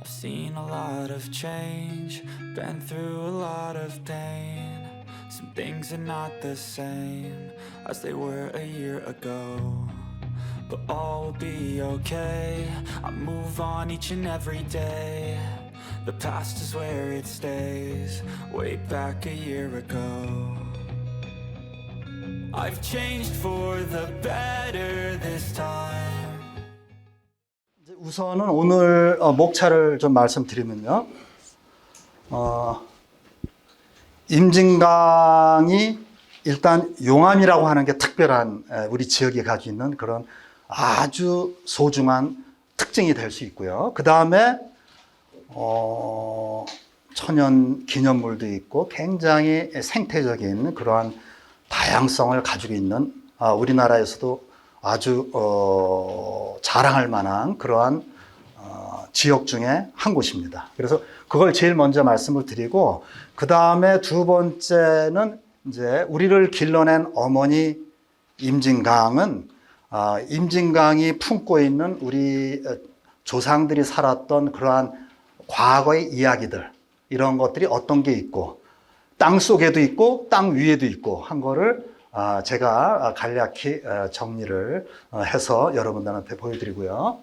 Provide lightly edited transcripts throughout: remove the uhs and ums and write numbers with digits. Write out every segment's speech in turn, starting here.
I've seen a lot of change, been through a lot of pain. Some things are not the same as they were a year ago, but all will be okay. I move on each and every day. The past is where it stays, way back a year ago. I've changed for the better this time. 우선은 오늘 목차를 좀 말씀드리면요. 임진강이 일단 용암이라고 하는 게 특별한 우리 지역에 가지고 있는 그런 아주 소중한 특징이 될 수 있고요. 그 다음에 천연 기념물도 있고 굉장히 생태적인 그러한 다양성을 가지고 있는 우리나라에서도 아주 자랑할 만한 그러한 지역 중에 한 곳입니다. 그래서 그걸 제일 먼저 말씀을 드리고, 그 다음에 두 번째는 이제 우리를 길러낸 어머니 임진강은 임진강이 품고 있는 우리 조상들이 살았던 그러한 과거의 이야기들, 이런 것들이 어떤 게 있고, 땅 속에도 있고 땅 위에도 있고 한 거를 제가 간략히 정리를 해서 여러분들한테 보여드리고요.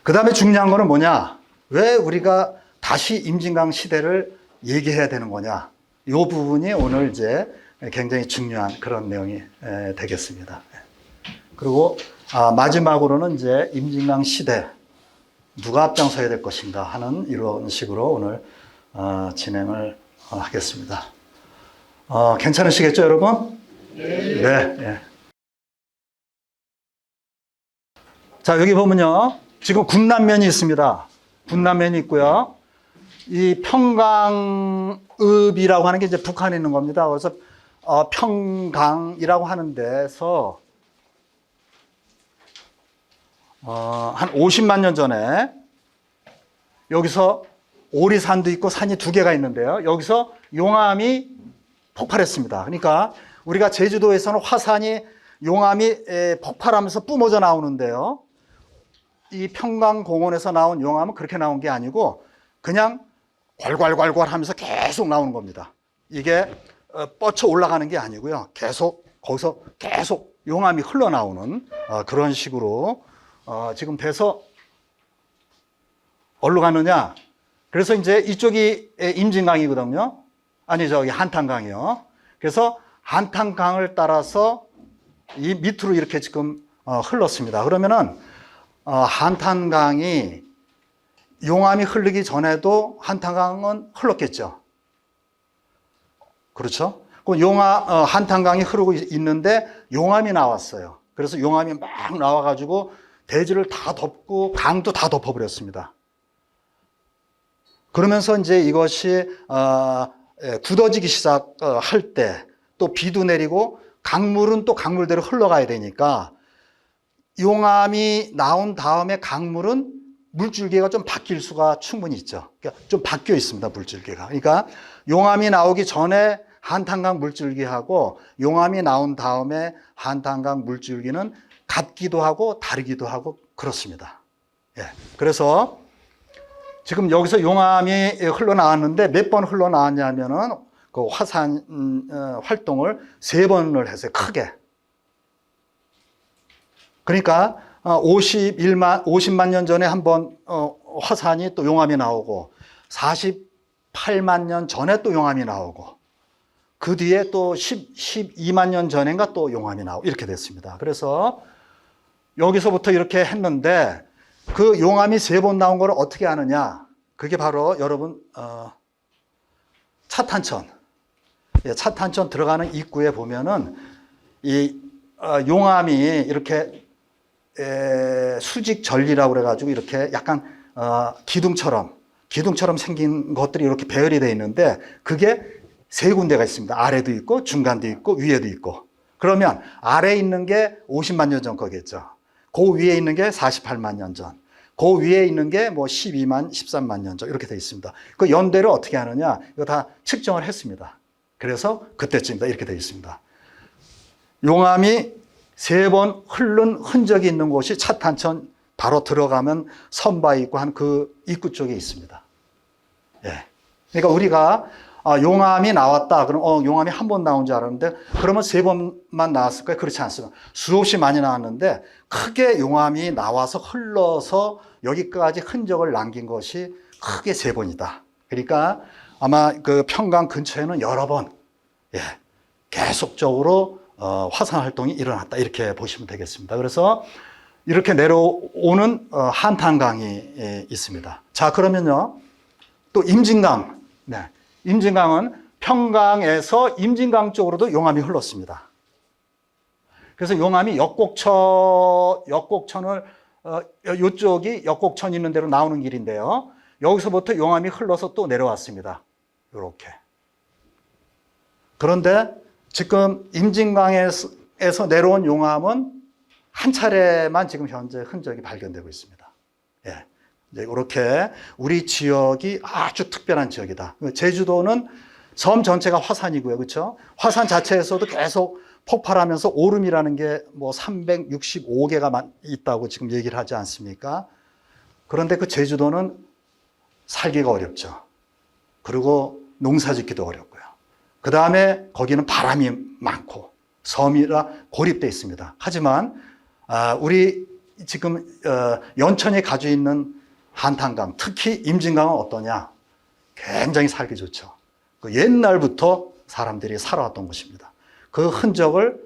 그 다음에 중요한 거는 뭐냐, 왜 우리가 다시 임진강 시대를 얘기해야 되는 거냐, 이 부분이 오늘 이제 굉장히 중요한 그런 내용이 되겠습니다. 그리고 마지막으로는 이제 임진강 시대 누가 앞장서야 될 것인가 하는 이런 식으로 오늘 진행을 하겠습니다. 괜찮으시겠죠, 여러분? 네. 자, 여기 보면요. 지금 군남면이 있습니다. 군남면이 있고요. 이 평강읍이라고 하는 게 이제 북한에 있는 겁니다. 그래서 평강이라고 하는 데서 한 50만 년 전에 여기서 오리산도 있고 산이 두 개가 있는데요. 여기서 용암이 폭발했습니다. 그러니까 우리가 제주도에서는 화산이 용암이 폭발하면서 뿜어져 나오는데요. 이 평강공원에서 나온 용암은 그렇게 나온 게 아니고 그냥 괄괄괄괄 하면서 계속 나오는 겁니다. 이게 뻗쳐 올라가는 게 아니고요. 계속 거기서 계속 용암이 흘러나오는 그런 식으로 지금 돼서 어디로 가느냐. 그래서 이제 이쪽이 임진강이거든요. 아니, 저기 한탄강이요. 그래서 한탄강을 따라서 이 밑으로 이렇게 지금 흘렀습니다. 그러면은 한탄강이 용암이 흐르기 전에도 한탄강은 흘렀겠죠. 그렇죠? 한탄강이 흐르고 있는데 용암이 나왔어요. 그래서 용암이 막 나와가지고 대지를 다 덮고 강도 다 덮어버렸습니다. 그러면서 이제 이것이 굳어지기 시작할 때 또 비도 내리고 강물은 또 강물대로 흘러가야 되니까 용암이 나온 다음에 강물은 물줄기가 좀 바뀔 수가 충분히 있죠. 그러니까 좀 바뀌어 있습니다, 물줄기가. 그러니까 용암이 나오기 전에 한탄강 물줄기하고 용암이 나온 다음에 한탄강 물줄기는 같기도 하고 다르기도 하고 그렇습니다. 예. 그래서 지금 여기서 용암이 흘러나왔는데 몇 번 흘러나왔냐면은 그 화산 활동을 3번을 했어요, 크게. 그러니까 50만 년 전에 한번 화산이 또 용암이 나오고 48만 년 전에 또 용암이 나오고 그 뒤에 또 12만 년 전인가 또 용암이 나오고 이렇게 됐습니다. 그래서 여기서부터 이렇게 했는데 그 용암이 3번 나온 걸 어떻게 아느냐? 그게 바로 여러분 차탄천. 차탄천 들어가는 입구에 보면은 이 용암이 이렇게 수직전리라고 그래가지고 이렇게 약간 기둥처럼 생긴 것들이 이렇게 배열이 되어 있는데 그게 3군데가 있습니다. 아래도 있고 중간도 있고 위에도 있고. 그러면 아래에 있는 게 50만 년 전 거겠죠. 그 위에 있는 게 48만 년 전. 그 위에 있는 게 뭐 12만, 13만 년 전 이렇게 되어 있습니다. 그 연대를 어떻게 하느냐? 이거 다 측정을 했습니다. 그래서 그때쯤이다 이렇게 되어 있습니다. 용암이 3번 흐른 흔적이 있는 곳이 차탄천 바로 들어가면 선바 있고 한 그 입구 쪽에 있습니다. 예. 그러니까 우리가 용암이 나왔다. 그럼 용암이 한 번 나온 줄 알았는데 그러면 3번만 나왔을까요? 그렇지 않습니다. 수없이 많이 나왔는데 크게 용암이 나와서 흘러서 여기까지 흔적을 남긴 것이 크게 3번이다. 그러니까 아마 그 평강 근처에는 여러 번 계속적으로 화산 활동이 일어났다. 이렇게 보시면 되겠습니다. 그래서 이렇게 내려오는 한탄강이 있습니다. 자, 그러면요. 또 임진강. 네. 임진강은 평강에서 임진강 쪽으로도 용암이 흘렀습니다. 그래서 용암이 역곡천을 이쪽이 역곡천 있는 데로 나오는 길인데요. 여기서부터 용암이 흘러서 또 내려왔습니다. 이렇게. 그런데 지금 임진강에서 내려온 용암은 한 차례만 지금 현재 흔적이 발견되고 있습니다. 예. 이렇게 우리 지역이 아주 특별한 지역이다. 제주도는 섬 전체가 화산이고요. 그렇죠? 화산 자체에서도 계속 폭발하면서 오름이라는 게 뭐 365개가 있다고 지금 얘기를 하지 않습니까? 그런데 그 제주도는 살기가 어렵죠. 그리고 농사 짓기도 어렵고요. 그 다음에 거기는 바람이 많고 섬이라 고립되어 있습니다. 하지만 우리 지금 연천이 가지고 있는 한탄강, 특히 임진강은 어떠냐? 굉장히 살기 좋죠. 그 옛날부터 사람들이 살아왔던 곳입니다. 그 흔적을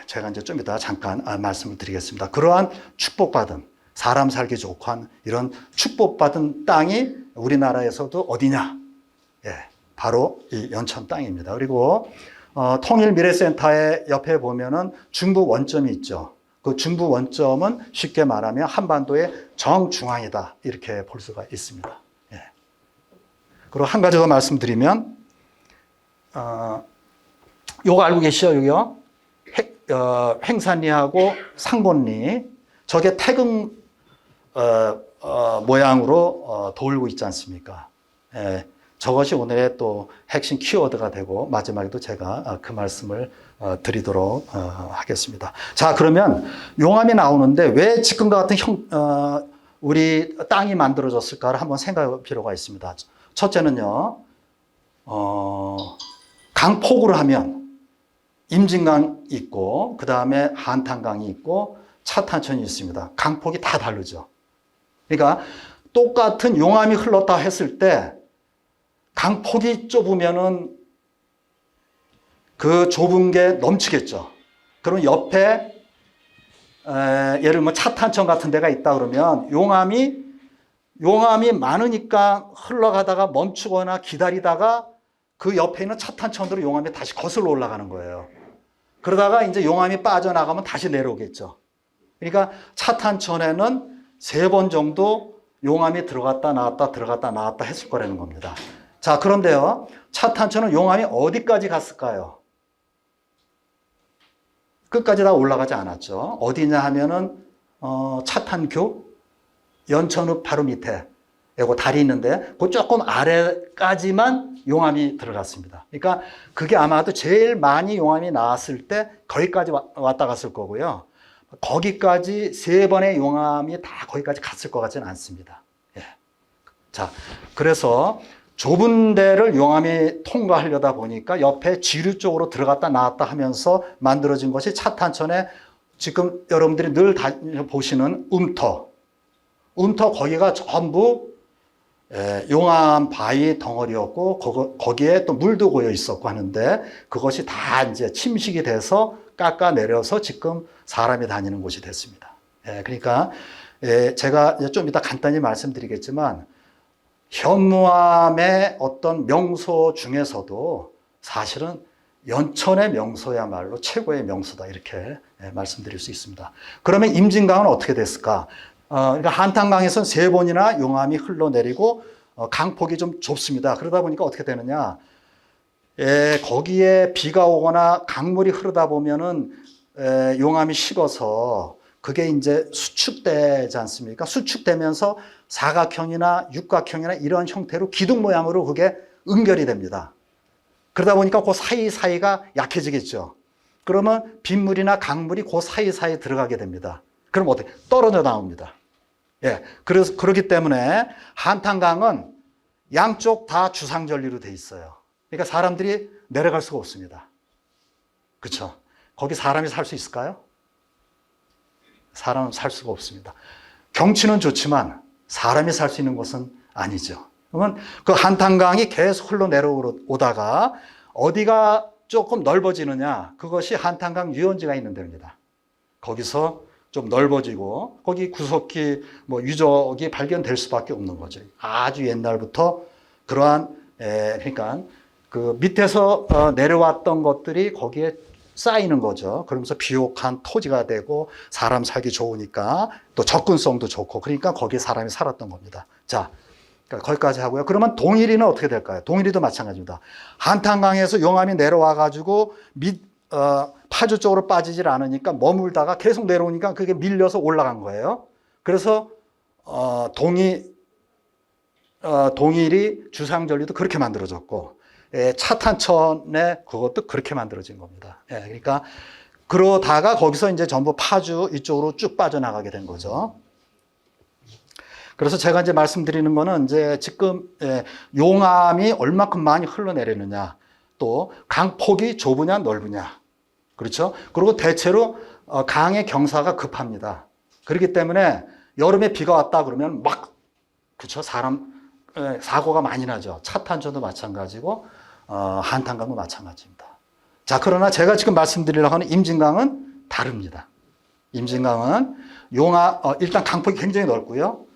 제가 이제 좀 이따 잠깐 말씀을 드리겠습니다. 그러한 축복받은, 사람 살기 좋고 한 이런 축복받은 땅이 우리나라에서도 어디냐? 바로 이 연천 땅입니다. 그리고 통일미래센터의 옆에 보면은 중부 원점이 있죠. 그 중부 원점은 쉽게 말하면 한반도의 정중앙이다. 이렇게 볼 수가 있습니다. 그리고 한 가지 더 말씀드리면, 요거 알고 계시죠? 여기요? 횡산리하고 상본리. 저게 태극, 모양으로 돌고 있지 않습니까? 저것이 오늘의 또 핵심 키워드가 되고 마지막에도 제가 그 말씀을 드리도록 하겠습니다. 자, 그러면 용암이 나오는데 왜 지금과 같은 우리 땅이 만들어졌을까를 한번 생각할 필요가 있습니다. 첫째는요, 강폭으로 하면 임진강 있고 그 다음에 한탄강이 있고 차탄천이 있습니다. 강폭이 다 다르죠. 그러니까 똑같은 용암이 흘렀다 했을 때 강폭이 좁으면은 그 좁은 게 넘치겠죠. 그럼 옆에 예를 들면 차탄천 같은 데가 있다 그러면 용암이 많으니까 흘러가다가 멈추거나 기다리다가 그 옆에 있는 차탄천으로 용암이 다시 거슬러 올라가는 거예요. 그러다가 이제 용암이 빠져나가면 다시 내려오겠죠. 그러니까 차탄천에는 3번 정도 용암이 들어갔다 나왔다 했을 거라는 겁니다. 자, 그런데요, 차탄천은 용암이 어디까지 갔을까요? 끝까지 다 올라가지 않았죠. 어디냐 하면은 차탄교 연천읍 바로 밑에 이거 다리 있는데 그 조금 아래까지만 용암이 들어갔습니다. 그러니까 그게 아마도 제일 많이 용암이 나왔을 때 거기까지 왔다 갔을 거고요. 거기까지 3번의 용암이 다 거기까지 갔을 것 같지는 않습니다. 자, 그래서 좁은 데를 용암이 통과하려다 보니까 옆에 지류 쪽으로 들어갔다 나왔다 하면서 만들어진 것이 차탄천에 지금 여러분들이 늘 보시는 움터 거기가 전부 용암 바위 덩어리였고 거기에 또 물도 고여 있었고 하는데 그것이 다 이제 침식이 돼서 깎아 내려서 지금 사람이 다니는 곳이 됐습니다. 그러니까 제가 좀 이따 간단히 말씀드리겠지만 현무암의 어떤 명소 중에서도 사실은 연천의 명소야말로 최고의 명소다 이렇게 말씀드릴 수 있습니다. 그러면 임진강은 어떻게 됐을까? 그러니까 한탄강에서는 3번이나 용암이 흘러내리고 강폭이 좀 좁습니다. 그러다 보니까 어떻게 되느냐? 거기에 비가 오거나 강물이 흐르다 보면은 용암이 식어서 그게 이제 수축되지 않습니까? 수축되면서 사각형이나 육각형이나 이런 형태로 기둥 모양으로 그게 응결이 됩니다. 그러다 보니까 그 사이사이가 약해지겠죠. 그러면 빗물이나 강물이 그 사이사이에 들어가게 됩니다. 그럼 어떻게? 떨어져 나옵니다. 예. 그렇기 때문에 한탄강은 양쪽 다 주상절리로 돼 있어요. 그러니까 사람들이 내려갈 수가 없습니다. 그렇죠? 거기 사람이 살 수 있을까요? 사람은 살 수가 없습니다. 경치는 좋지만 사람이 살 수 있는 곳은 아니죠. 그러면 그 한탄강이 계속 흘러 내려오다가 어디가 조금 넓어지느냐, 그것이 한탄강 유원지가 있는 데입니다. 거기서 좀 넓어지고 거기 구석기 유적이 발견될 수밖에 없는 거죠. 아주 옛날부터 그러한 그러니까 그 밑에서 내려왔던 것들이 거기에 쌓이는 거죠. 그러면서 비옥한 토지가 되고 사람 살기 좋으니까 또 접근성도 좋고 그러니까 거기에 사람이 살았던 겁니다. 자, 그러니까 거기까지 하고요. 그러면 동일이는 어떻게 될까요? 동일이도 마찬가지입니다. 한탄강에서 용암이 내려와 가지고 파주 쪽으로 빠지질 않으니까 머물다가 계속 내려오니까 그게 밀려서 올라간 거예요. 그래서 동일이 주상절리도 그렇게 만들어졌고 차탄천에 그것도 그렇게 만들어진 겁니다. 그러니까 그러다가 거기서 이제 전부 파주 이쪽으로 쭉 빠져나가게 된 거죠. 그래서 제가 이제 말씀드리는 거는 이제 지금 용암이 얼마큼 많이 흘러내리느냐, 또 강폭이 좁으냐 넓으냐, 그렇죠? 그리고 대체로 강의 경사가 급합니다. 그렇기 때문에 여름에 비가 왔다 그러면 막, 그렇죠? 사고가 많이 나죠. 차탄천도 마찬가지고 한탄강도 마찬가지입니다. 자, 그러나 제가 지금 말씀드리려고 하는 임진강은 다릅니다. 임진강은 일단 강폭이 굉장히 넓고요.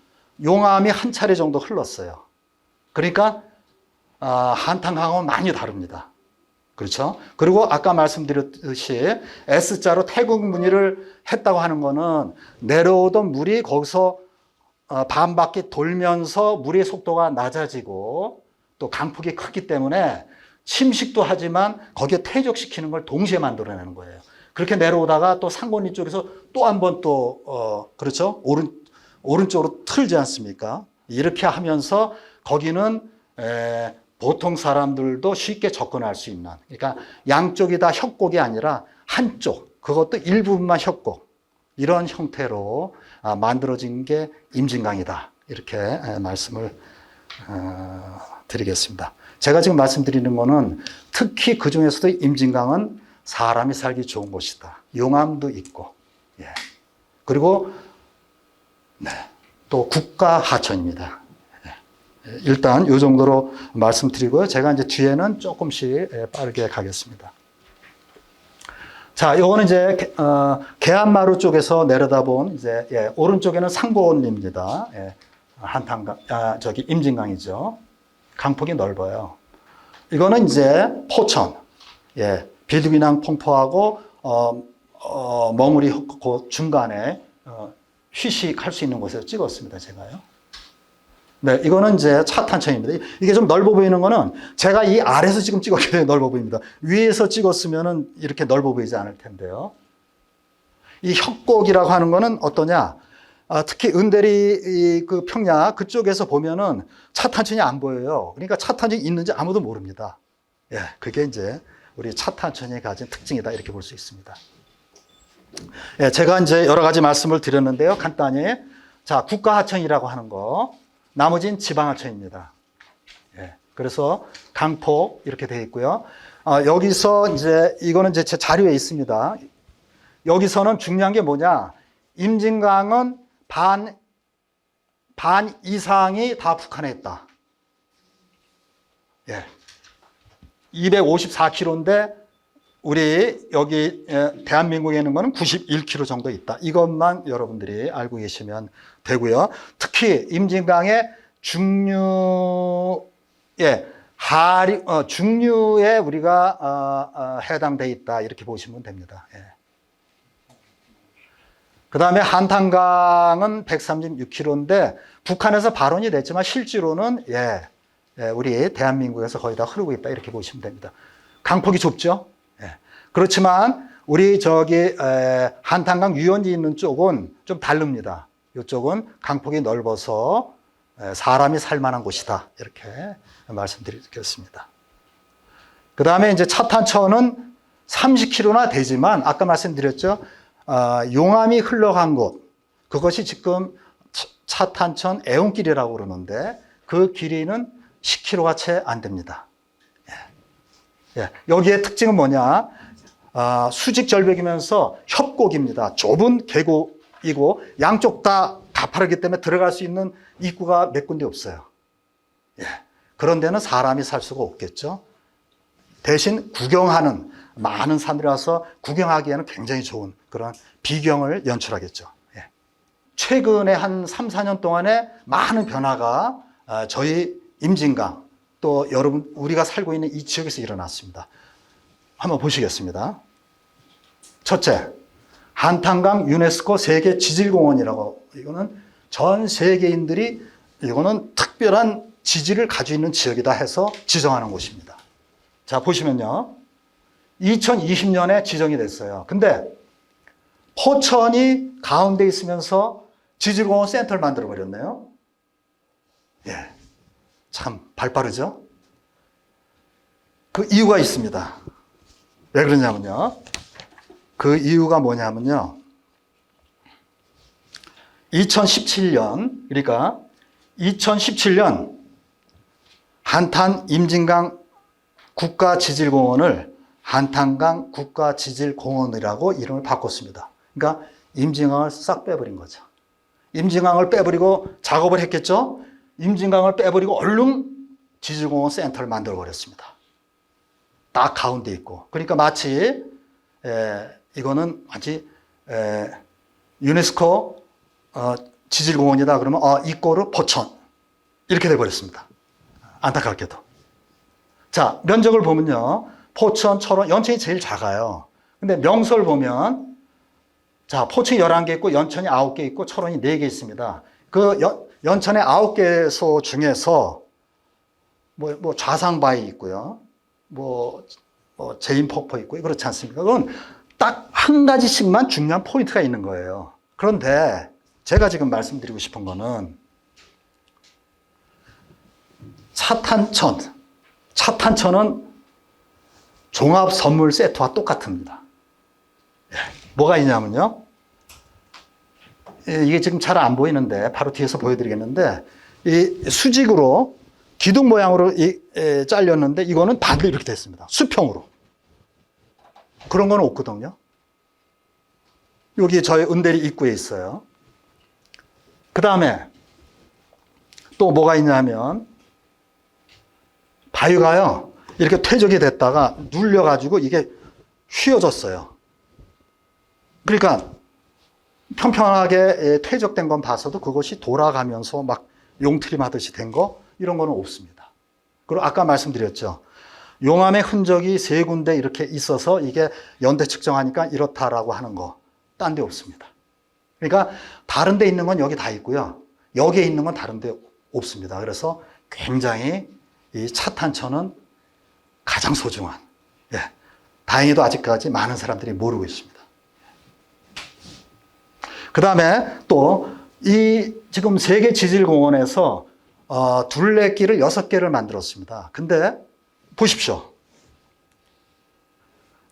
용암이 한 차례 정도 흘렀어요. 그러니까 한탄강은 많이 다릅니다. 그렇죠? 그리고 아까 말씀드렸듯이 S자로 태국 문의를 했다고 하는 거는 내려오던 물이 거기서 반바퀴 돌면서 물의 속도가 낮아지고 또 강폭이 크기 때문에 침식도 하지만 거기에 퇴적시키는 걸 동시에 만들어내는 거예요. 그렇게 내려오다가 또 상권리 쪽에서 또 한 번 그렇죠? 오른쪽으로 틀지 않습니까? 이렇게 하면서 거기는 보통 사람들도 쉽게 접근할 수 있는, 그러니까 양쪽이 다 협곡이 아니라 한쪽, 그것도 일부분만 협곡, 이런 형태로 만들어진 게 임진강이다. 이렇게 말씀을 드리겠습니다. 제가 지금 말씀드리는 거는 특히 그 중에서도 임진강은 사람이 살기 좋은 곳이다. 용암도 있고, 그리고 또 국가 하천입니다. 일단 이 정도로 말씀드리고요. 제가 이제 뒤에는 조금씩 빠르게 가겠습니다. 자, 요거는 이제 계안마루 쪽에서 내려다본 이제 오른쪽에는 상고원리입니다. 한탄강, 임진강이죠. 강폭이 넓어요. 이거는 이제 포천, 비두기낭 폭포하고 멍우리 그 중간에 휴식할 수 있는 곳에서 찍었습니다, 제가요. 네, 이거는 이제 차탄천입니다. 이게 좀 넓어 보이는 거는 제가 이 아래에서 지금 찍었기 때문에 넓어 보입니다. 위에서 찍었으면 이렇게 넓어 보이지 않을 텐데요. 이 협곡이라고 하는 거는 어떠냐? 특히 은대리 그 평야 그쪽에서 보면은 차탄천이 안 보여요. 그러니까 차탄천이 있는지 아무도 모릅니다. 그게 이제 우리 차탄천이 가진 특징이다. 이렇게 볼 수 있습니다. 제가 이제 여러 가지 말씀을 드렸는데요. 간단히. 자, 국가하천이라고 하는 거. 나머지는 지방하천입니다. 그래서 강폭 이렇게 되어 있고요. 여기서 이제 이거는 이제 제 자료에 있습니다. 여기서는 중요한 게 뭐냐? 임진강은 반 이상이 다 북한에 있다. 254km인데 우리 여기 대한민국에 있는 거는 91km 정도 있다. 이것만 여러분들이 알고 계시면 되고요. 특히 임진강의 중류에 우리가 해당돼 있다. 이렇게 보시면 됩니다. 그 다음에 한탄강은 136km인데 북한에서 발원이 됐지만 실제로는 우리 대한민국에서 거의 다 흐르고 있다. 이렇게 보시면 됩니다. 강폭이 좁죠? 그렇지만 우리 한탄강 유원지 있는 쪽은 좀 다릅니다. 이쪽은 강폭이 넓어서 사람이 살만한 곳이다. 이렇게 말씀드리겠습니다. 그 다음에 이제 차탄천은 30km나 되지만 아까 말씀드렸죠. 용암이 흘러간 곳, 그것이 지금 차탄천 애운길이라고 그러는데 그 길이는 10km가 채 안 됩니다. 예. 여기에 특징은 뭐냐? 수직 절벽이면서 협곡입니다. 좁은 계곡이고 양쪽 다 가파르기 때문에 들어갈 수 있는 입구가 몇 군데 없어요. 예. 그런 데는 사람이 살 수가 없겠죠. 대신 구경하는 많은 사람들이라서 구경하기에는 굉장히 좋은 그런 비경을 연출하겠죠. 예. 최근에 한 3, 4년 동안에 많은 변화가 저희 임진강 또 여러분 우리가 살고 있는 이 지역에서 일어났습니다. 한번 보시겠습니다. 첫째, 한탄강 유네스코 세계 지질공원이라고, 이거는 전 세계인들이 이거는 특별한 지질을 가지고 있는 지역이다 해서 지정하는 곳입니다. 자, 보시면요. 2020년에 지정이 됐어요. 근데 포천이 가운데 있으면서 지질공원 센터를 만들어 버렸네요. 예. 참 발빠르죠? 그 이유가 있습니다. 왜 그러냐면요. 그 이유가 뭐냐면요. 2017년, 그러니까 2017년 한탄 임진강 국가지질공원을 한탄강 국가지질공원이라고 이름을 바꿨습니다. 그러니까 임진강을 싹 빼버린 거죠. 임진강을 빼버리고 작업을 했겠죠? 임진강을 빼버리고 얼른 지질공원 센터를 만들어 버렸습니다. 딱 가운데 있고. 그러니까 마치 이거는 마치 유네스코 지질공원이다 그러면 이꼬르 포천 이렇게 돼버렸습니다. 안타깝게도. 자, 면적을 보면요. 포천, 철원, 연천이 제일 작아요. 근데 명소를 보면 자, 포천이 11개 있고 연천이 9개 있고 철원이 4개 있습니다. 그 연천의 9개소 중에서 뭐 좌상바위 있고요. 제인폭포 있고요. 그렇지 않습니까? 그건 딱 한 가지씩만 중요한 포인트가 있는 거예요. 그런데 제가 지금 말씀드리고 싶은 거는 차탄천은 종합 선물 세트와 똑같습니다. 뭐가 있냐면요. 이게 지금 잘 안 보이는데 바로 뒤에서 보여드리겠는데 이 수직으로 기둥 모양으로 잘렸는데 이거는 반대로 이렇게 됐습니다. 수평으로. 그런 건 없거든요. 여기 저희 은대리 입구에 있어요. 그 다음에 또 뭐가 있냐면 바위가요. 이렇게 퇴적이 됐다가 눌려가지고 이게 휘어졌어요. 그러니까 평평하게 퇴적된 건 봐서도 그것이 돌아가면서 막 용트림 하듯이 된 거 이런 거는 없습니다. 그리고 아까 말씀드렸죠. 용암의 흔적이 3군데 이렇게 있어서 이게 연대 측정하니까 이렇다라고 하는 거 딴 데 없습니다. 그러니까 다른 데 있는 건 여기 다 있고요. 여기에 있는 건 다른 데 없습니다. 그래서 굉장히 이 차탄천은 가장 소중한, 다행히도 아직까지 많은 사람들이 모르고 있습니다. 그 다음에 또 이 지금 세계지질공원에서 둘레길을 6개를 만들었습니다. 근데 보십시오.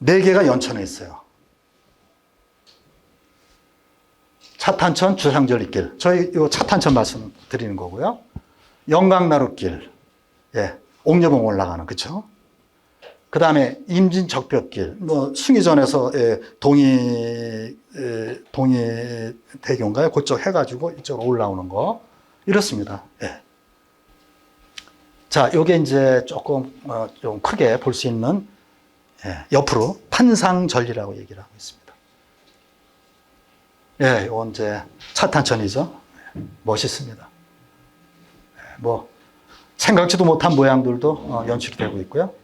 4개가 연천에 있어요. 차탄천 주상절리길. 저희 요 차탄천 말씀드리는 거고요. 영강나루길. 옥녀봉 올라가는, 그쵸? 그 다음에 임진적벽길, 숭의전에서 동이대교인가요? 그쪽 해가지고 이쪽으로 올라오는 거. 이렇습니다. 자, 요게 이제 조금, 좀 크게 볼 수 있는, 옆으로 판상절리라고 얘기를 하고 있습니다. 이건 이제 차탄천이죠. 멋있습니다. 생각지도 못한 모양들도 연출이 되고 있고요.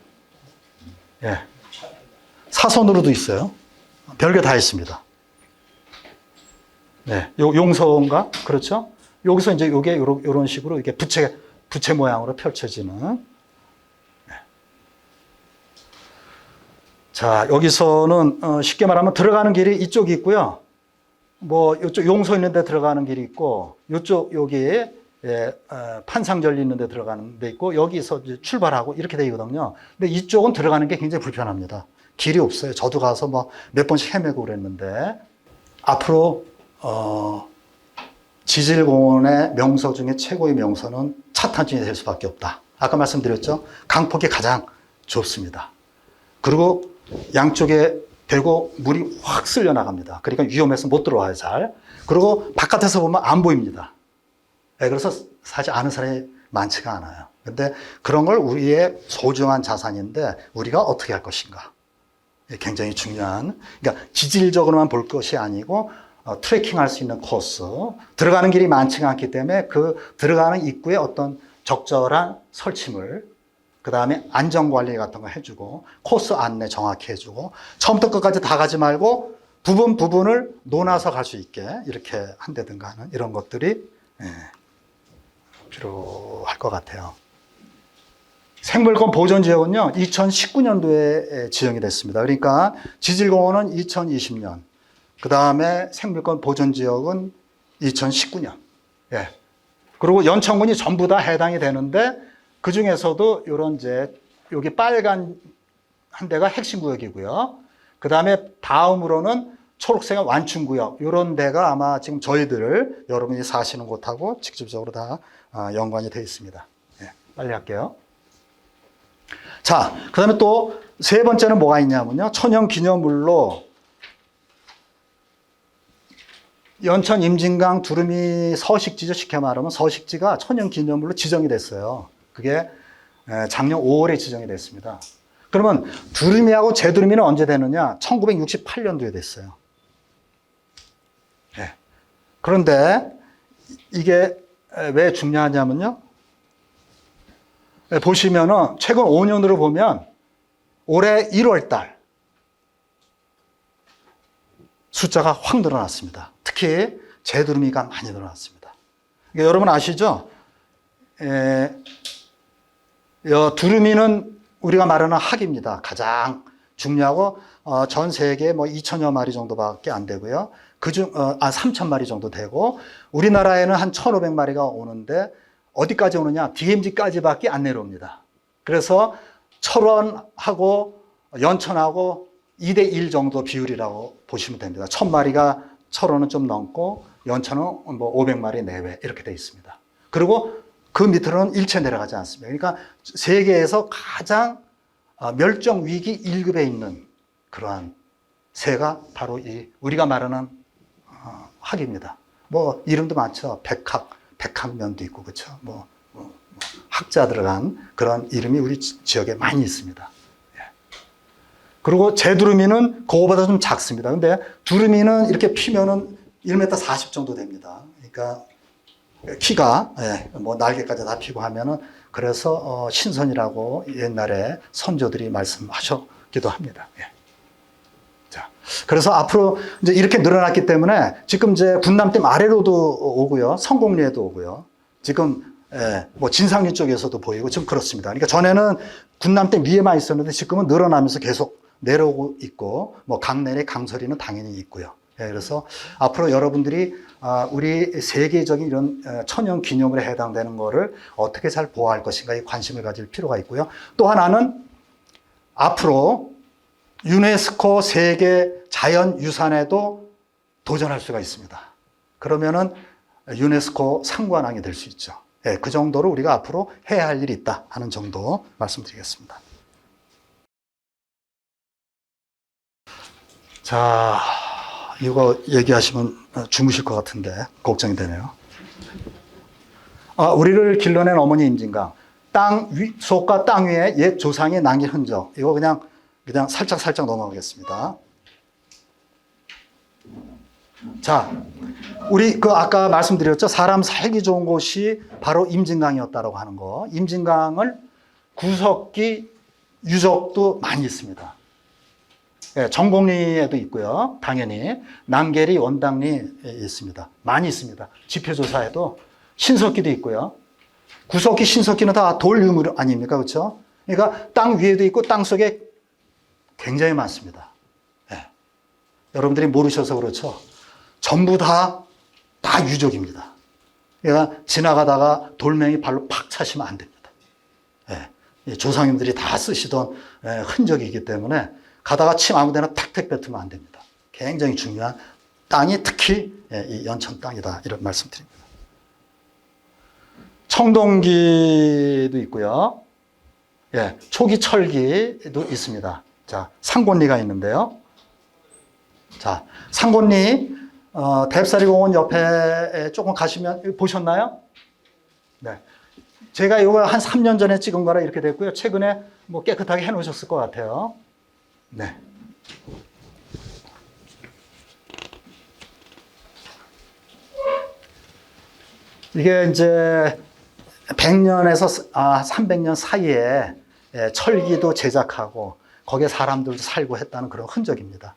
사선으로도 있어요. 별게 다 있습니다. 용서인가? 그렇죠? 여기서 이제 요게 이런 식으로 이게 부채 모양으로 펼쳐지는. 자, 여기서는 쉽게 말하면 들어가는 길이 이쪽이 있고요. 이쪽 용서 있는 데 들어가는 길이 있고, 여기에 판상절리 있는 데 들어가는 데 있고, 여기서 이제 출발하고 이렇게 되거든요. 근데 이쪽은 들어가는 게 굉장히 불편합니다. 길이 없어요. 저도 가서 몇 번씩 헤매고 그랬는데, 앞으로, 지질공원의 명소 중에 최고의 명소는 차탄천이 될 수밖에 없다. 아까 말씀드렸죠? 강폭이 가장 좁습니다. 그리고 양쪽에 대고 물이 확 쓸려 나갑니다. 그러니까 위험해서 못 들어와요, 잘. 그리고 바깥에서 보면 안 보입니다. 그래서 사실 아는 사람이 많지가 않아요. 근데 그런 걸 우리의 소중한 자산인데 우리가 어떻게 할 것인가. 굉장히 중요한, 그러니까 지질적으로만 볼 것이 아니고 트레킹 할 수 있는 코스, 들어가는 길이 많지가 않기 때문에 그 들어가는 입구에 어떤 적절한 설치물, 그 다음에 안전관리 같은 거 해주고, 코스 안내 정확히 해주고, 처음부터 끝까지 다 가지 말고 부분을 놓아서 갈 수 있게 이렇게 한다든가 하는 이런 것들이 필요할 것 같아요. 생물권 보존지역은요, 2019년도에 지정이 됐습니다. 그러니까 지질공원은 2020년, 그 다음에 생물권 보존지역은 2019년. 예. 그리고 연천군이 전부 다 해당이 되는데, 그 중에서도 요런 여기 빨간 한 데가 핵심 구역이고요. 그 다음에 다음으로는 초록색은 완충구역. 요런 데가 아마 지금 여러분이 사시는 곳하고 직접적으로 다 연관이 되어 있습니다. 예. 빨리 할게요. 자, 그 다음에 또 세 번째는 뭐가 있냐면요. 천연 기념물로 연천 임진강 두루미 서식지죠. 쉽게 말하면 서식지가 천연 기념물로 지정이 됐어요. 그게 작년 5월에 지정이 됐습니다. 그러면 두루미하고 재두루미는 언제 되느냐? 1968년도에 됐어요. 네. 그런데 이게 왜 중요하냐면요. 보시면은 최근 5년으로 보면 올해 1월 달 숫자가 확 늘어났습니다. 특히 재두루미가 많이 늘어났습니다. 그러니까 여러분 아시죠? 두루미는 우리가 말하는 학입니다. 가장 중요하고 전 세계에 2천여 마리 정도밖에 안 되고요. 그중 3천 마리 정도 되고 우리나라에는 한 1,500마리가 오는데 어디까지 오느냐? DMZ까지밖에 안 내려옵니다. 그래서 철원하고 연천하고 2대1 정도 비율이라고 보시면 됩니다. 1,000마리가 철원은 좀 넘고 연천은 500마리 내외 이렇게 되어 있습니다. 그리고 그 밑으로는 일체 내려가지 않습니다. 그러니까 세계에서 가장 멸종 위기 1급에 있는 그러한 새가 바로 이 우리가 말하는 학입니다. 이름도 많죠. 백학면도 있고 그렇죠. 학자 들어간 그런 이름이 우리 지역에 많이 있습니다. 그리고 재두루미는 그거보다 좀 작습니다. 근데 두루미는 이렇게 피면은 1m 40 정도 됩니다. 그러니까 키가 날개까지 다 피고 하면은 그래서 신선이라고 옛날에 선조들이 말씀하셨기도 합니다. 자, 그래서 앞으로 이제 이렇게 늘어났기 때문에 지금 군남댐 아래로도 오고요, 성공리에도 오고요. 지금 진상리 쪽에서도 보이고 좀 그렇습니다. 그러니까 전에는 군남댐 위에만 있었는데 지금은 늘어나면서 계속 내려오고 있고 강내리 강서리는 당연히 있고요. 그래서 앞으로 여러분들이 우리 세계적인 이런 천연 기념물에 해당되는 거를 어떻게 잘 보호할 것인가에 관심을 가질 필요가 있고요. 또 하나는 앞으로 유네스코 세계 자연유산에도 도전할 수가 있습니다. 그러면은 유네스코 상관왕이 될 수 있죠. 그 정도로 우리가 앞으로 해야 할 일이 있다 하는 정도 말씀드리겠습니다. 자, 이거 얘기하시면 주무실 것 같은데 걱정이 되네요. 우리를 길러낸 어머니 임진강, 속과 땅 위에 옛 조상의 남긴 흔적. 이거 그냥 살짝 넘어가겠습니다. 자, 우리 아까 말씀드렸죠. 사람 살기 좋은 곳이 바로 임진강이었다라고 하는 거. 임진강을 구석기 유적도 많이 있습니다. 정곡리에도 있고요. 당연히 난계리, 원당리 있습니다. 많이 있습니다. 지표조사에도 신석기도 있고요. 구석기, 신석기는 다 돌 유물 아닙니까? 그렇죠? 그러니까 땅 위에도 있고 땅 속에 굉장히 많습니다. 여러분들이 모르셔서 그렇죠. 전부 다 유적입니다. 그러니까 지나가다가 돌멩이 발로 팍 차시면 안 됩니다. 조상님들이 다 쓰시던 흔적이기 때문에 가다가 침 아무 데나 탁탁 뱉으면 안 됩니다. 굉장히 중요한 땅이 특히 이 연천 땅이다 이런 말씀드립니다. 청동기도 있고요. 예, 초기 철기도 있습니다. 자, 상곤리가 있는데요. 자, 상곤리, 대입사리 공원 옆에 조금 가시면 보셨나요? 네. 제가 이거 한 3년 전에 찍은 거라 이렇게 됐고요. 최근에 뭐 깨끗하게 해 놓으셨을 것 같아요. 네. 이게 이제 100년에서 300년 사이에 철기도 제작하고 거기에 사람들도 살고 했다는 그런 흔적입니다.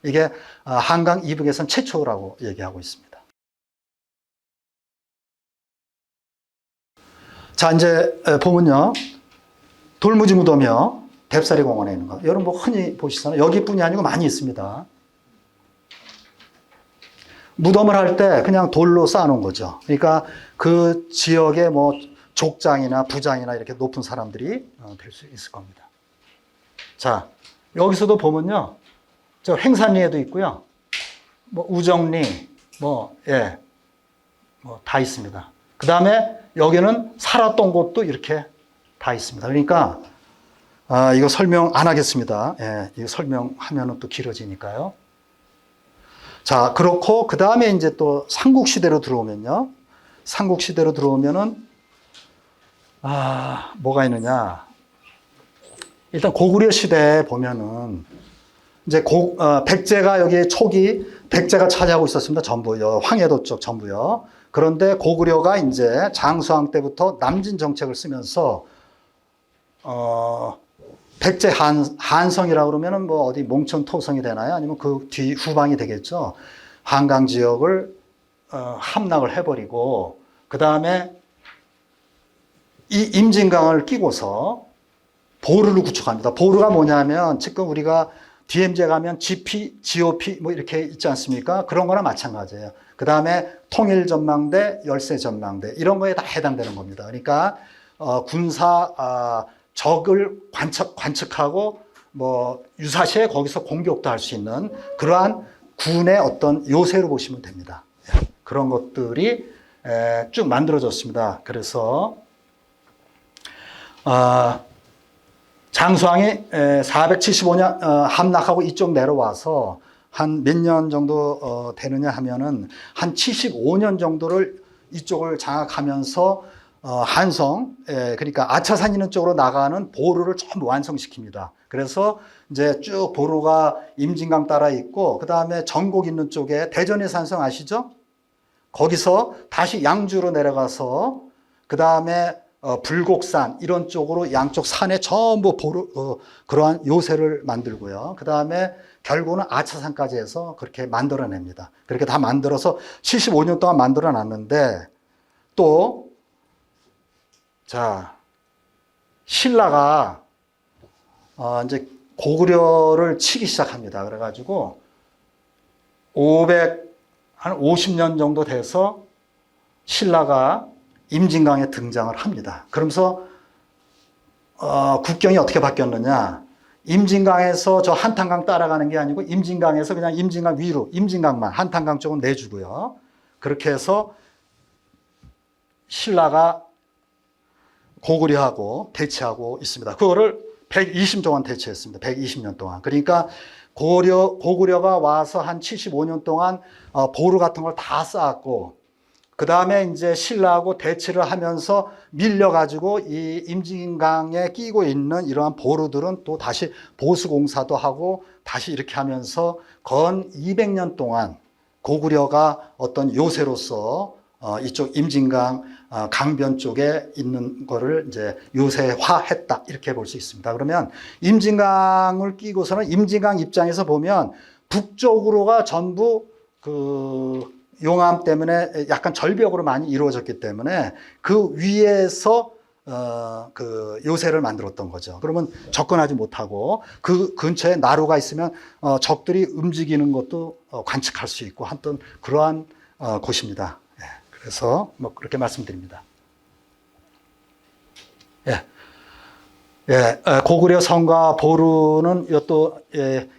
이게 한강 이북에선 최초라고 얘기하고 있습니다. 자, 이제 보면요. 돌무지 무덤이요. 대입사리 공원에 있는 거. 여러분 뭐 흔히 보시잖아요. 여기뿐이 아니고 많이 있습니다. 무덤을 할 때 그냥 돌로 쌓아놓은 거죠. 그러니까 그 지역의 뭐 족장이나 부장이나 이렇게 높은 사람들이 될 수 있을 겁니다. 자, 여기서도 보면요. 저 횡산리에도 있고요. 뭐 우정리, 뭐 다 있습니다. 그 다음에 여기는 살았던 곳도 이렇게 다 있습니다. 그러니까 이거 설명 안 하겠습니다. 예, 이거 설명하면 또 길어지니까요. 자, 그렇고 그 다음에 이제 또 삼국시대로 들어오면요. 삼국시대로 들어오면은 뭐가 있느냐. 일단 고구려 시대에 보면은 이제 백제가 여기 초기 백제가 차지하고 있었습니다. 전부요. 황해도 쪽 전부요. 그런데 고구려가 이제 장수왕 때부터 남진 정책을 쓰면서 백제 한성이라고 그러면은 뭐 어디 몽천 토성이 되나요? 아니면 그 뒤 후방이 되겠죠. 한강 지역을 함락을 해버리고 그 다음에 이 임진강을 끼고서 보루를 구축합니다. 보루가 뭐냐면 지금 우리가 DMZ에 가면 GP, GOP 뭐 이렇게 있지 않습니까? 그런 거나 마찬가지예요. 그 다음에 통일전망대, 열세전망대 이런 거에 다 해당되는 겁니다. 그러니까 군사 적을 관측하고 뭐 유사시에 거기서 공격도 할 수 있는 그러한 군의 어떤 요새로 보시면 됩니다. 그런 것들이 쭉 만들어졌습니다. 그래서 장수왕이 475년 함락하고 이쪽 내려와서 한 몇 년 정도 되느냐 하면은 한 75년 정도를 이쪽을 장악하면서 한성, 그러니까 아차산 있는 쪽으로 나가는 보루를 전부 완성시킵니다. 그래서 이제 쭉 보루가 임진강 따라 있고, 그 다음에 전곡 있는 쪽에 대전의 산성 아시죠? 거기서 다시 양주로 내려가서, 그 다음에 불곡산 이런 쪽으로 양쪽 산에 전부 그러한 요새를 만들고요. 그 다음에 결국은 아차산까지 해서 그렇게 만들어냅니다. 그렇게 다 만들어서 75년 동안 만들어 놨는데 또 자, 신라가 이제 고구려를 치기 시작합니다. 그래가지고 한 50년 정도 돼서 신라가 임진강에 등장을 합니다. 그러면서 국경이 어떻게 바뀌었느냐? 임진강에서 저 한탄강 따라가는 게 아니고 임진강에서 그냥 임진강 위로, 임진강만 한탄강 쪽은 내주고요. 그렇게 해서 신라가 고구려하고 대치하고 있습니다. 그거를 120년 동안 대치했습니다. 120년 동안. 그러니까 고구려가 와서 한 75년 동안 보루 같은 걸 다 쌓았고, 그 다음에 이제 신라하고 대치를 하면서 밀려가지고 이 임진강에 끼고 있는 이러한 보루들은 또 다시 보수공사도 하고 다시 이렇게 하면서 건 200년 동안 고구려가 어떤 요새로서 이쪽 임진강 강변 쪽에 있는 거를 이제 요새화했다 이렇게 볼 수 있습니다. 그러면 임진강을 끼고서는 임진강 입장에서 보면 북쪽으로가 전부 그 용암 때문에 약간 절벽으로 많이 이루어졌기 때문에 그 위에서 그 요새를 만들었던 거죠. 그러면 접근하지 못하고 그 근처에 나루가 있으면 적들이 움직이는 것도 관측할 수 있고 하여튼 그러한 곳입니다. 예, 그래서 뭐 그렇게 말씀드립니다. 예. 예, 고구려 성과 보루는 또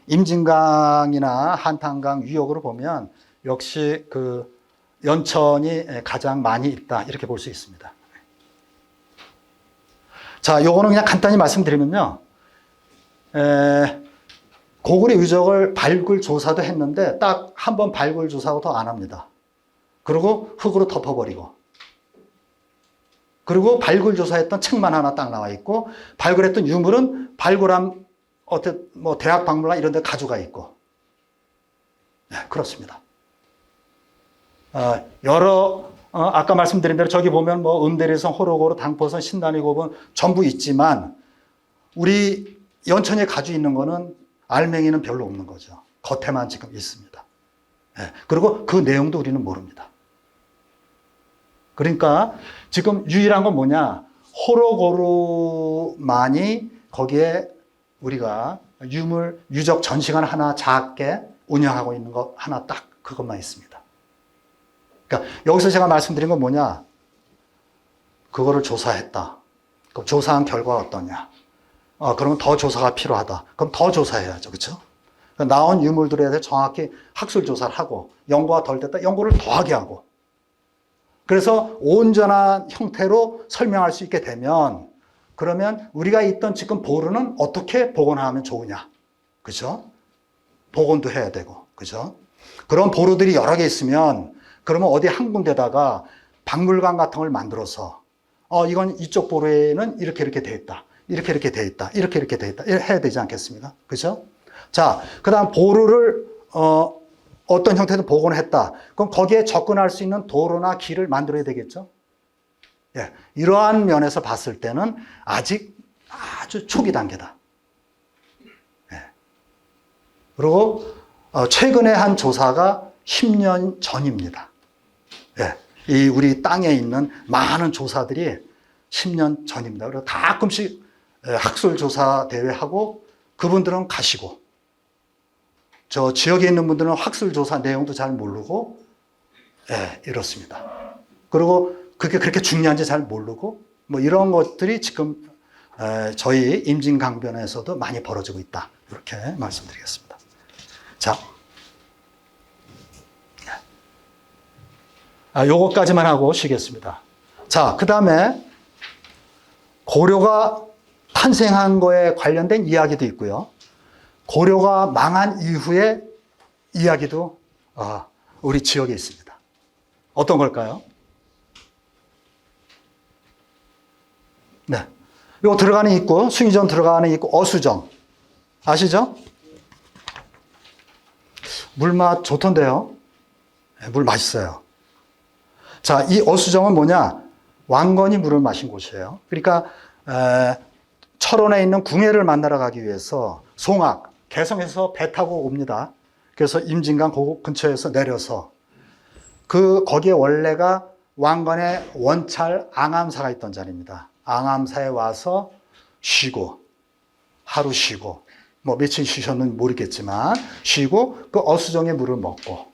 임진강이나 한탄강 위역으로 보면 역시 그 연천이 가장 많이 있다 이렇게 볼 수 있습니다. 자, 요거는 그냥 간단히 말씀드리면요. 고구려 유적을 발굴 조사도 했는데 딱 한 번 발굴 조사하고 더 안 합니다. 그리고 흙으로 덮어버리고, 그리고 발굴 조사했던 책만 하나 딱 나와 있고, 발굴했던 유물은 발굴한 뭐 대학 박물관 이런 데 가져가 있고. 네, 그렇습니다. 아까 말씀드린 대로 저기 보면 뭐 음대리선, 호로고로, 당포선, 신단위 고분 전부 있지만 우리 연천에 가지고 있는 거는 알맹이는 별로 없는 거죠. 겉에만 지금 있습니다. 네, 그리고 그 내용도 우리는 모릅니다. 그러니까 지금 유일한 건 뭐냐? 호로고루만이 거기에 우리가 유적 전시관 하나 작게 운영하고 있는 거 하나 딱 그것만 있습니다. 그러니까 여기서 제가 말씀드린 건 뭐냐? 그거를 조사했다. 그럼 조사한 결과가 어떠냐? 그러면 더 조사가 필요하다. 그럼 더 조사해야죠. 그렇죠? 그러니까 나온 유물들에 대해서 정확히 학술 조사를 하고, 연구가 덜 됐다. 연구를 더하게 하고. 그래서 온전한 형태로 설명할 수 있게 되면, 그러면 우리가 있던 지금 보루는 어떻게 복원하면 좋으냐? 그렇죠? 복원도 해야 되고. 그렇죠? 그런 보루들이 여러 개 있으면 그러면 어디 한 군데다가 박물관 같은 걸 만들어서 이건 이쪽 보루에는 이렇게 돼 있다. 이렇게 돼 있다. 이렇게 돼 있다. 해야 되지 않겠습니까? 그렇죠? 자, 그다음 보루를 어떤 형태든 복원을 했다. 그럼 거기에 접근할 수 있는 도로나 길을 만들어야 되겠죠? 예, 이러한 면에서 봤을 때는 아직 아주 초기 단계다. 예. 그리고 최근에 한 조사가 10년 전입니다. 예, 이 우리 땅에 있는 많은 조사들이 10년 전입니다. 그래서 가끔씩 학술 조사 대회 하고 그분들은 가시고, 저 지역에 있는 분들은 학술 조사 내용도 잘 모르고, 예, 이렇습니다. 그리고 그게 그렇게 중요한지 잘 모르고, 뭐 이런 것들이 지금 저희 임진강변에서도 많이 벌어지고 있다. 이렇게 말씀드리겠습니다. 자, 요거까지만 하고 쉬겠습니다. 자, 그 다음에 고려가 탄생한 거에 관련된 이야기도 있고요. 고려가 망한 이후의 이야기도 우리 지역에 있습니다. 어떤 걸까요? 네, 요거 들어가는 있고, 숭의전 들어가는 있고, 어수정 아시죠? 물맛 좋던데요. 네, 물 맛있어요. 자, 이 어수정은 뭐냐? 왕건이 물을 마신 곳이에요. 그러니까 철원에 있는 궁예를 만나러 가기 위해서 송악, 개성에서 배 타고 옵니다. 그래서 임진강 그 근처에서 내려서 거기에 원래가 왕건의 원찰 앙암사가 있던 자리입니다. 앙암사에 와서 쉬고, 하루 쉬고, 뭐 며칠 쉬셨는지 모르겠지만 쉬고 그 어수정의 물을 먹고,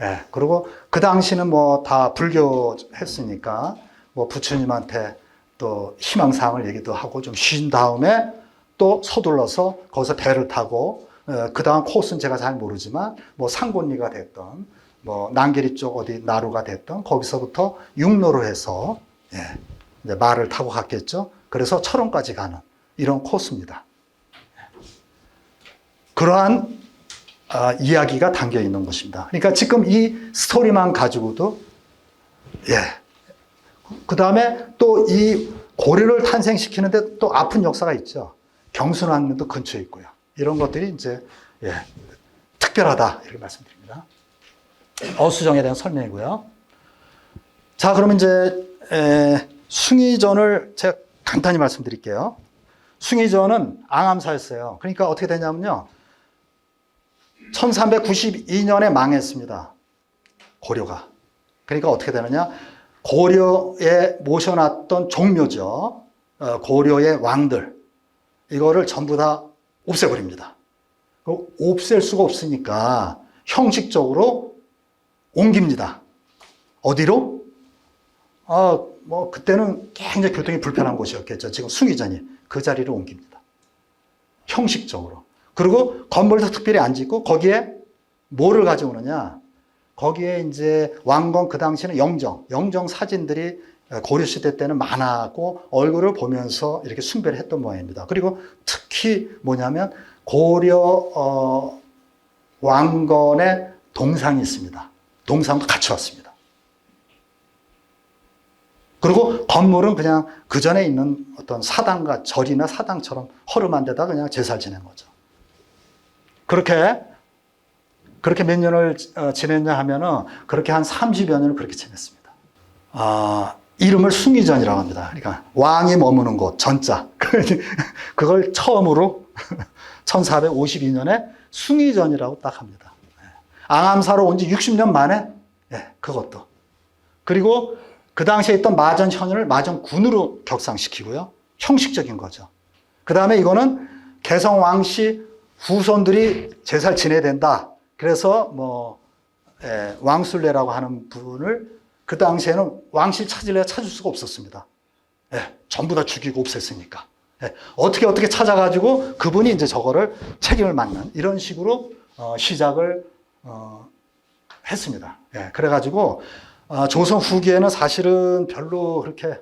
예, 그리고 그 당시는 뭐 다 불교 했으니까 뭐 부처님한테 또 희망사항을 얘기도 하고 좀 쉰 다음에 또 서둘러서 거기서 배를 타고, 그 다음 코스는 제가 잘 모르지만 뭐 상곤리가 됐던 뭐 난계리 쪽 어디 나루가 됐던 거기서부터 육로로 해서, 예, 이제 말을 타고 갔겠죠. 그래서 철원까지 가는 이런 코스입니다. 그러한 이야기가 담겨 있는 것입니다. 그러니까 지금 이 스토리만 가지고도, 예. 그 다음에 또 이 고려를 탄생시키는데 또 아픈 역사가 있죠. 경순왕릉도 근처에 있고요. 이런 것들이 이제, 예, 특별하다. 이렇게 말씀드립니다. 어수정에 대한 설명이고요. 자, 그러면 이제, 숭의전을 제가 간단히 말씀드릴게요. 숭의전은 앙암사였어요. 그러니까 어떻게 되냐면요. 1392년에 망했습니다. 고려가. 그러니까 어떻게 되느냐. 고려에 모셔놨던 종묘죠. 고려의 왕들. 이거를 전부 다 없애버립니다. 없앨 수가 없으니까 형식적으로 옮깁니다. 어디로? 뭐, 그때는 굉장히 교통이 불편한 곳이었겠죠. 지금 숭의전이. 그 자리를 옮깁니다. 형식적으로. 그리고 건물도 특별히 안 짓고 거기에 뭐를 가져오느냐. 거기에 이제 왕건 그 당시에는 영정 사진들이 고려시대 때는 많았고 얼굴을 보면서 이렇게 숭배를 했던 모양입니다. 그리고 특히 뭐냐면 고려 왕건의 동상이 있습니다. 동상도 같이 왔습니다. 그리고 건물은 그냥 그 전에 있는 어떤 사당과 절이나 사당처럼 허름한 데다 그냥 제사를 지낸 거죠. 그렇게 몇 년을 지냈냐 하면은 그렇게 한 30여 년을 그렇게 지냈습니다. 이름을 숭의전이라고 합니다. 그러니까 왕이 머무는 곳, 전자. 그걸 처음으로 1452년에 숭의전이라고 딱 합니다. 앙암사로 온 지 60년 만에 그것도. 그리고 그 당시에 있던 마전 현현을 마전군으로 격상시키고요. 형식적인 거죠. 그 다음에 이거는 개성 왕씨 후손들이 제사를 지내야 된다. 그래서 왕술래라고 하는 분을 그 당시에는 왕실 찾으려 찾을 수가 없었습니다. 전부 다 죽이고 없앴으니까. 어떻게 찾아가지고 그분이 이제 저거를 책임을 맡는 이런 식으로 시작을 했습니다. 그래가지고 조선 후기에는 사실은 별로 그렇게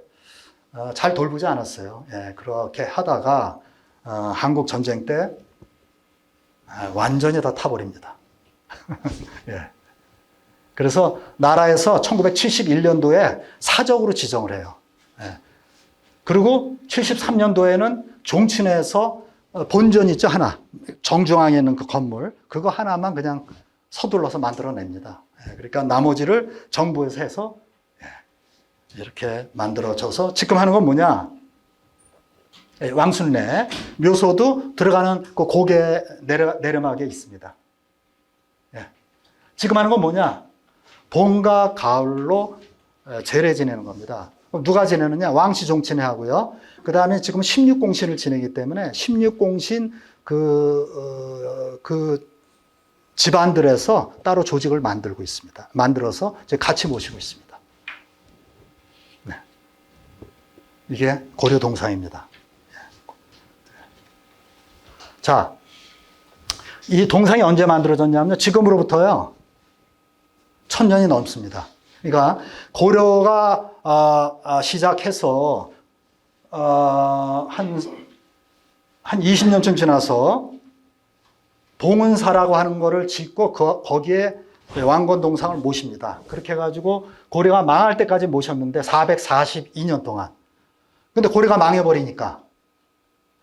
잘 돌보지 않았어요. 그렇게 하다가 한국 전쟁 때 완전히 다 타버립니다. 그래서 나라에서 1971년도에 사적으로 지정을 해요. 그리고 73년도에는 종친에서 본전 있죠, 하나. 정중앙에 있는 그 건물. 그거 하나만 그냥 서둘러서 만들어냅니다. 그러니까 나머지를 정부에서 해서 이렇게 만들어져서 지금 하는 건 뭐냐? 왕순례. 묘소도 들어가는 그 고개 내려막에 있습니다. 지금 하는 건 뭐냐? 봄과 가을로 제례 지내는 겁니다. 누가 지내느냐? 왕씨 종친회 하고요. 그 다음에 지금 16공신을 지내기 때문에 16공신 그 집안들에서 따로 조직을 만들고 있습니다. 만들어서 이제 같이 모시고 있습니다. 이게 고려 동상입니다. 자, 이 동상이 언제 만들어졌냐면 지금으로부터요. 1000년이 넘습니다. 그러니까 고려가 시작해서 한 20년쯤 지나서 봉은사라고 하는 거를 짓고 거기에 왕건 동상을 모십니다. 그렇게 해가지고 고려가 망할 때까지 모셨는데 442년 동안. 근데 고려가 망해버리니까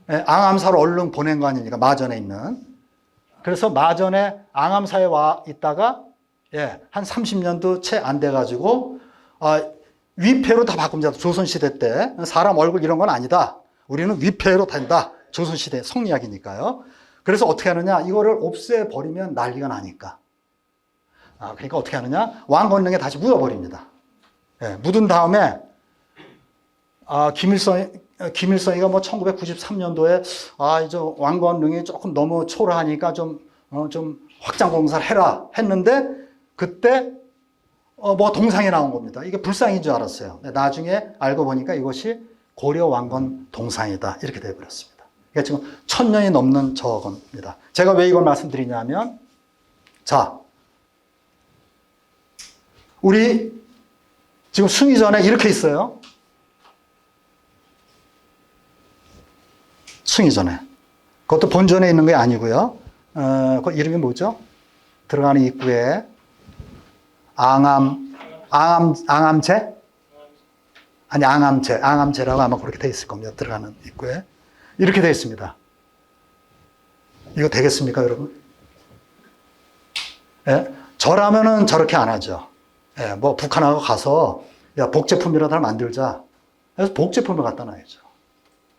앙암사로 얼른 보낸 거 아닙니까? 마전에 있는. 그래서 마전에 앙암사에 와 있다가 한 30년도 채 안 돼가지고 위패로 다 바꿉니다. 조선시대 때 사람 얼굴 이런 건 아니다. 우리는 위패로 된다. 조선시대 성리학이니까요. 그래서 어떻게 하느냐? 이거를 없애버리면 난리가 나니까. 그러니까 어떻게 하느냐? 왕건릉에 다시 묻어버립니다. 묻은 다음에 김일성이가 1993년도에 이제 왕건릉이 조금 너무 초라하니까 좀 확장 공사를 해라 했는데 그때 동상이 나온 겁니다. 이게 불상인 줄 알았어요. 나중에 알고 보니까 이것이 고려 왕건 동상이다. 이렇게 되어버렸습니다. 그러니까 지금 1000년이 넘는 저겁니다. 제가 왜 이걸 말씀드리냐면, 자, 우리 지금 숭의전에 이렇게 있어요. 숭의전에. 그것도 본전에 있는 게 아니고요. 그 이름이 뭐죠? 들어가는 입구에 앙암제? 아니, 앙암제라고 아마 그렇게 돼 있을 겁니다. 들어가는 입구에. 이렇게 돼 있습니다. 이거 되겠습니까, 여러분? 저라면은 저렇게 안 하죠. 북한하고 가서, 야, 복제품이라도 하나 만들자. 그래서 복제품을 갖다 놔야죠.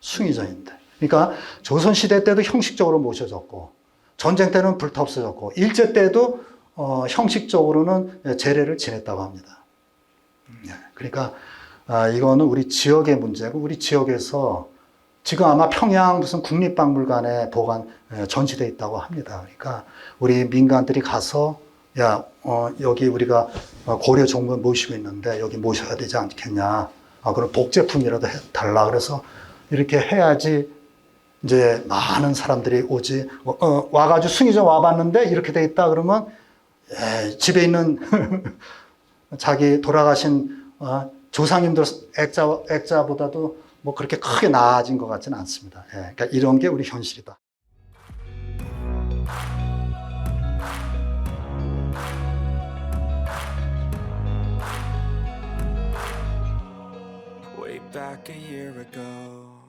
숭의전인데. 그러니까 조선시대 때도 형식적으로 모셔졌고, 전쟁 때는 불타 없어졌고, 일제 때도 형식적으로는 제례를 지냈다고 합니다. 그러니까 이거는 우리 지역의 문제고, 우리 지역에서 지금 아마 평양 무슨 국립박물관에 전시되어 있다고 합니다. 그러니까 우리 민간들이 가서 여기 우리가 고려 종부 모시고 있는데 여기 모셔야 되지 않겠냐. 그럼 복제품이라도 해달라. 그래서 이렇게 해야지 이제 많은 사람들이 오지. 와가지고 숭의전 와봤는데 이렇게 돼 있다 그러면 집에 있는 자기 돌아가신 조상님들 액자보다도 뭐 그렇게 크게 나아진 것 같지는 않습니다. 예, 그러니까 이런 게 우리 현실이다. Way back a year ago,